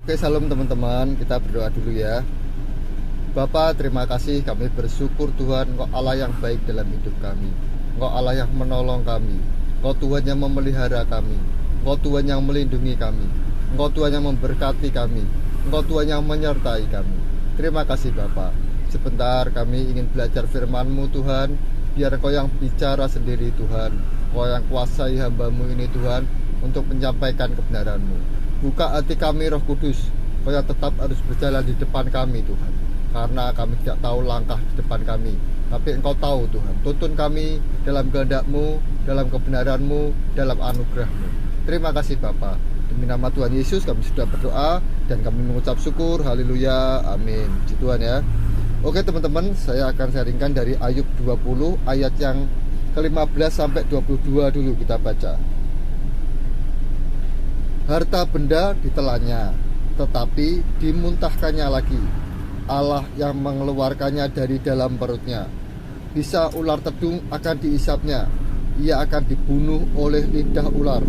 Oke, salam teman-teman, kita berdoa dulu ya. Bapa, terima kasih, kami bersyukur Tuhan, Engkau Allah yang baik dalam hidup kami. Engkau Allah yang menolong kami. Engkau Tuhan yang memelihara kami. Engkau Tuhan yang melindungi kami. Engkau Tuhan yang memberkati kami. Engkau Tuhan yang menyertai kami. Terima kasih Bapa. Sebentar kami ingin belajar firman-Mu Tuhan. Biar Engkau yang bicara sendiri Tuhan. Engkau yang kuasai hamba-Mu ini Tuhan, untuk menyampaikan kebenaran-Mu. Buka hati kami Roh Kudus, supaya tetap harus berjalan di depan kami Tuhan. Karena kami tidak tahu langkah di depan kami, tapi Engkau tahu Tuhan. Tuntun kami dalam kehendak-Mu, dalam kebenaran-Mu, dalam anugerah-Mu. Terima kasih Bapa. Demi nama Tuhan Yesus kami sudah berdoa dan kami mengucap syukur. Haleluya, amin. Puji Tuhan ya. Oke teman-teman, saya akan sharingkan dari Ayub 20 ayat yang ke-15 sampai 22 dulu kita baca. Harta benda ditelannya, tetapi dimuntahkannya lagi. Allah yang mengeluarkannya dari dalam perutnya. Bisa ular tedung akan diisapnya. Ia akan dibunuh oleh lidah ular.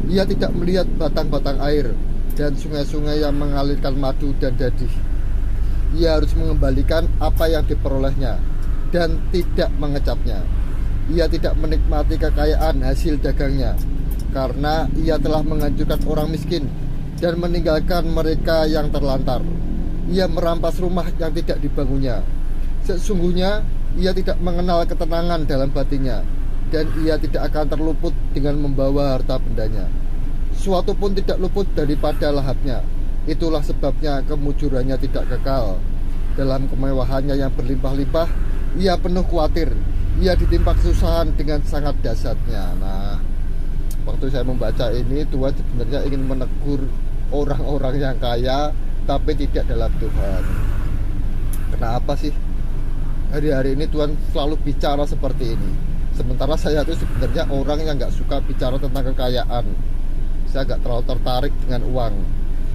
Ia tidak melihat batang-batang air dan sungai-sungai yang mengalirkan madu dan dadih. Ia harus mengembalikan apa yang diperolehnya dan tidak mengecapnya. Ia tidak menikmati kekayaan hasil dagangnya, karena ia telah menghancurkan orang miskin dan meninggalkan mereka yang terlantar. Ia merampas rumah yang tidak dibangunnya. Sesungguhnya ia tidak mengenal ketenangan dalam batinnya, dan ia tidak akan terluput dengan membawa harta bendanya. Suatu pun tidak luput daripada lahapnya. Itulah sebabnya kemujurannya tidak kekal. Dalam kemewahannya yang berlimpah-limpah, ia penuh khawatir. Ia ditimpa kesusahan dengan sangat dahsyatnya. Waktu saya membaca ini, Tuhan sebenarnya ingin menegur orang-orang yang kaya tapi tidak dalam Tuhan. Kenapa sih hari-hari ini Tuhan selalu bicara seperti ini? Sementara saya itu sebenarnya orang yang gak suka bicara tentang kekayaan. Saya gak terlalu tertarik dengan uang.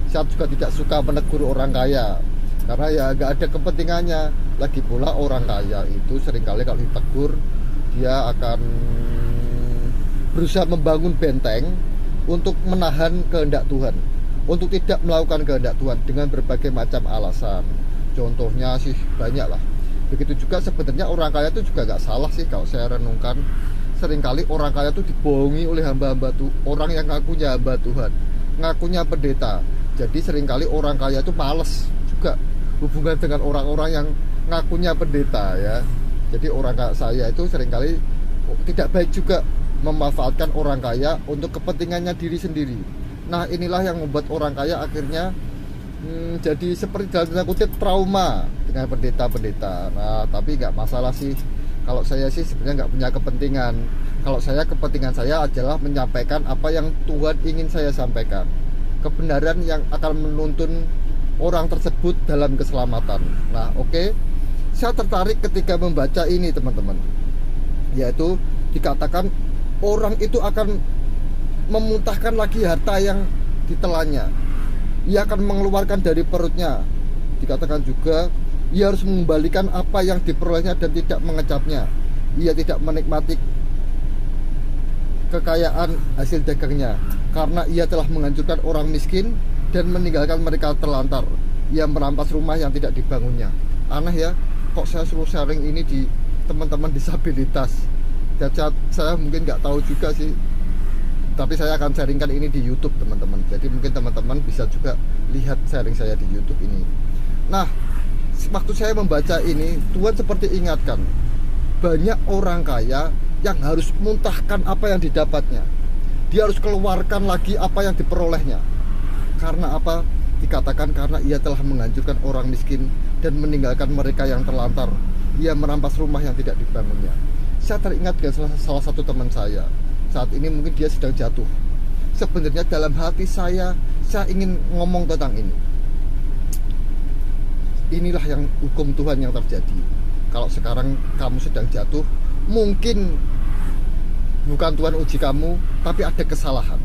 Saya juga tidak suka menegur orang kaya, karena ya gak ada kepentingannya. Lagi pula orang kaya itu seringkali kalau ditegur, dia akan berusaha membangun benteng untuk menahan kehendak Tuhan, untuk tidak melakukan kehendak Tuhan dengan berbagai macam alasan. Contohnya sih banyak lah. Begitu juga sebenarnya orang kaya itu juga gak salah sih kalau saya renungkan. Seringkali orang kaya itu dibohongi oleh hamba-hamba tuh, orang yang ngakunya hamba Tuhan, ngakunya pendeta. Jadi seringkali orang kaya itu males juga hubungan dengan orang-orang yang ngakunya pendeta ya. Jadi orang kayak saya itu seringkali tidak baik juga memanfaatkan orang kaya untuk kepentingannya diri sendiri. Nah inilah yang membuat orang kaya akhirnya jadi seperti dalam tanda kutip trauma dengan pendeta-pendeta. Nah tapi nggak masalah sih. Kalau saya sih sebenarnya nggak punya kepentingan. Kalau saya, kepentingan saya adalah menyampaikan apa yang Tuhan ingin saya sampaikan, kebenaran yang akan menuntun orang tersebut dalam keselamatan. Nah oke, saya tertarik ketika membaca ini teman-teman, yaitu dikatakan orang itu akan memuntahkan lagi harta yang ditelannya. Ia akan mengeluarkan dari perutnya. Dikatakan juga ia harus mengembalikan apa yang diperolehnya dan tidak mengecapnya. Ia tidak menikmati kekayaan hasil dagangnya, karena ia telah menghancurkan orang miskin dan meninggalkan mereka terlantar. Ia merampas rumah yang tidak dibangunnya. Aneh ya, kok saya suruh sharing ini di teman-teman disabilitas. Dan saya mungkin nggak tahu juga sih, tapi saya akan sharingkan ini di YouTube teman-teman. Jadi mungkin teman-teman bisa juga lihat sharing saya di YouTube ini. Nah, waktu saya membaca ini, Tuhan seperti ingatkan, banyak orang kaya yang harus muntahkan apa yang didapatnya. Dia harus keluarkan lagi apa yang diperolehnya. Karena apa? Dikatakan karena ia telah menghancurkan orang miskin dan meninggalkan mereka yang terlantar. Ia merampas rumah yang tidak dibangunnya. Saya teringat dengan salah satu teman saya. Saat ini mungkin dia sedang jatuh. Sebenarnya dalam hati saya ingin ngomong tentang ini. Inilah yang hukum Tuhan yang terjadi. Kalau sekarang kamu sedang jatuh, mungkin bukan Tuhan uji kamu, tapi ada kesalahan.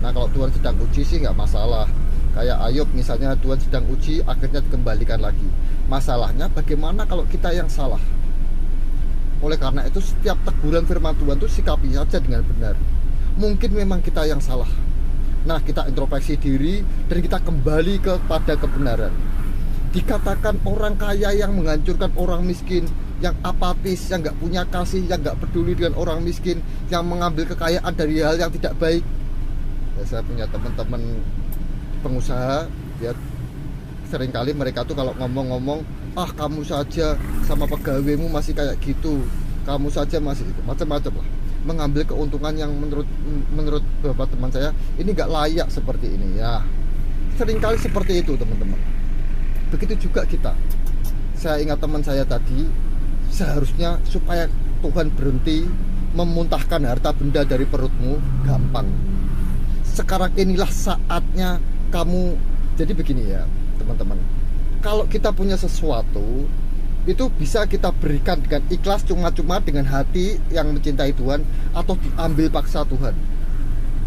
Nah kalau Tuhan sedang uji sih nggak masalah. Kayak Ayub misalnya, Tuhan sedang uji, akhirnya dikembalikan lagi. Masalahnya bagaimana kalau kita yang salah? Oleh karena itu setiap teguran firman Tuhan itu sikapi saja dengan benar. Mungkin memang kita yang salah, Nah, kita introspeksi diri dan kita kembali kepada kebenaran. Dikatakan orang kaya yang menghancurkan orang miskin, yang apatis, yang nggak punya kasih, yang nggak peduli dengan orang miskin, yang mengambil kekayaan dari hal yang tidak baik. Ya, saya punya teman-teman pengusaha, ya seringkali mereka tuh kalau ngomong-ngomong, ah kamu saja sama pegawaimu masih kayak gitu, kamu saja masih macam-macam lah, mengambil keuntungan yang menurut beberapa teman saya ini nggak layak seperti ini. Ya seringkali seperti itu teman-teman. Begitu juga kita. Saya ingat teman saya tadi, seharusnya supaya Tuhan berhenti memuntahkan harta benda dari perutmu gampang. Sekarang inilah saatnya kamu. Jadi begini ya teman-teman, kalau kita punya sesuatu itu bisa kita berikan dengan ikhlas, cuma-cuma dengan hati yang mencintai Tuhan, atau diambil paksa Tuhan.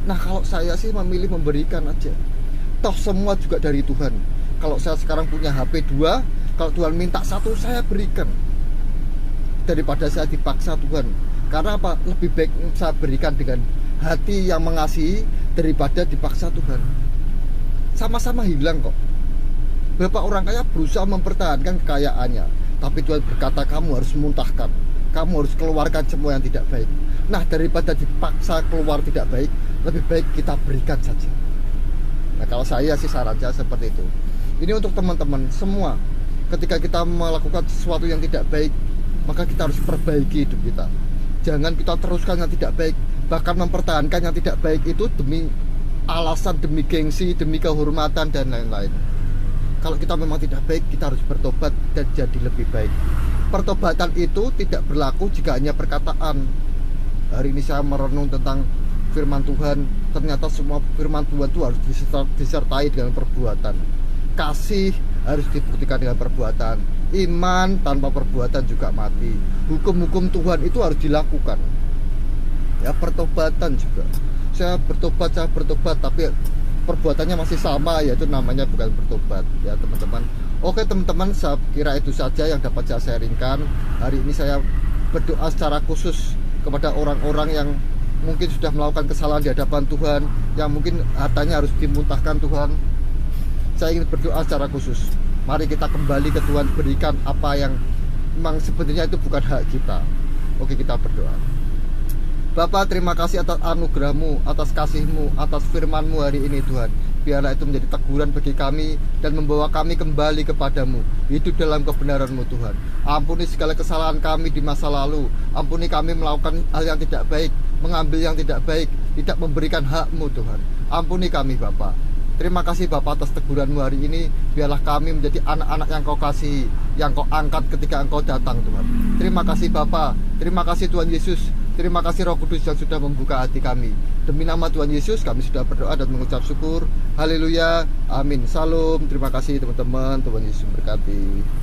Nah kalau saya sih memilih memberikan aja. Toh semua juga dari Tuhan. Kalau saya sekarang punya HP 2, kalau Tuhan minta 1 saya berikan, daripada saya dipaksa Tuhan. Karena apa? Lebih baik saya berikan dengan hati yang mengasihi daripada dipaksa Tuhan. Sama-sama hilang kok. Beberapa orang kaya berusaha mempertahankan kekayaannya, tapi Tuhan berkata kamu harus muntahkan, kamu harus keluarkan semua yang tidak baik. Nah daripada dipaksa keluar tidak baik, lebih baik kita berikan saja. Nah kalau saya sih saran saya seperti itu. Ini untuk teman-teman semua. Ketika kita melakukan sesuatu yang tidak baik, maka kita harus perbaiki hidup kita. Jangan kita teruskan yang tidak baik, bahkan mempertahankan yang tidak baik itu demi alasan, demi gengsi, demi kehormatan dan lain-lain. Kalau kita memang tidak baik, kita harus bertobat dan jadi lebih baik. Pertobatan itu tidak berlaku jika hanya perkataan. Hari ini saya merenung tentang firman Tuhan. Ternyata semua firman Tuhan itu harus disertai dengan perbuatan. Kasih harus dibuktikan dengan perbuatan. Iman tanpa perbuatan juga mati. Hukum-hukum Tuhan itu harus dilakukan. Ya pertobatan juga. Saya bertobat, tapi perbuatannya masih sama, yaitu namanya bukan bertobat. Ya teman-teman. Oke teman-teman, saya kira itu saja yang dapat saya sharingkan. Hari ini saya berdoa secara khusus kepada orang-orang yang mungkin sudah melakukan kesalahan di hadapan Tuhan, yang mungkin hartanya harus dimuntahkan Tuhan. Saya ingin berdoa secara khusus. Mari kita kembali ke Tuhan, berikan apa yang memang sebenarnya itu bukan hak kita. Oke, kita berdoa. Bapa, terima kasih atas anugerah-Mu, atas kasih-Mu, atas firman-Mu hari ini Tuhan. Biarlah itu menjadi teguran bagi kami dan membawa kami kembali kepadamu, hidup dalam kebenaran-Mu Tuhan. Ampuni segala kesalahan kami di masa lalu. Ampuni kami melakukan hal yang tidak baik, mengambil yang tidak baik, tidak memberikan hak-Mu Tuhan. Ampuni kami Bapa. Terima kasih Bapa atas teguran-Mu hari ini. Biarlah kami menjadi anak-anak yang Kau kasihi, yang Kau angkat ketika Engkau datang Tuhan. Terima kasih Bapa. Terima kasih Tuhan Yesus. Terima kasih Roh Kudus yang sudah membuka hati kami. Demi nama Tuhan Yesus kami sudah berdoa dan mengucap syukur. Haleluya. Amin. Salam. Terima kasih teman-teman. Tuhan Yesus berkati.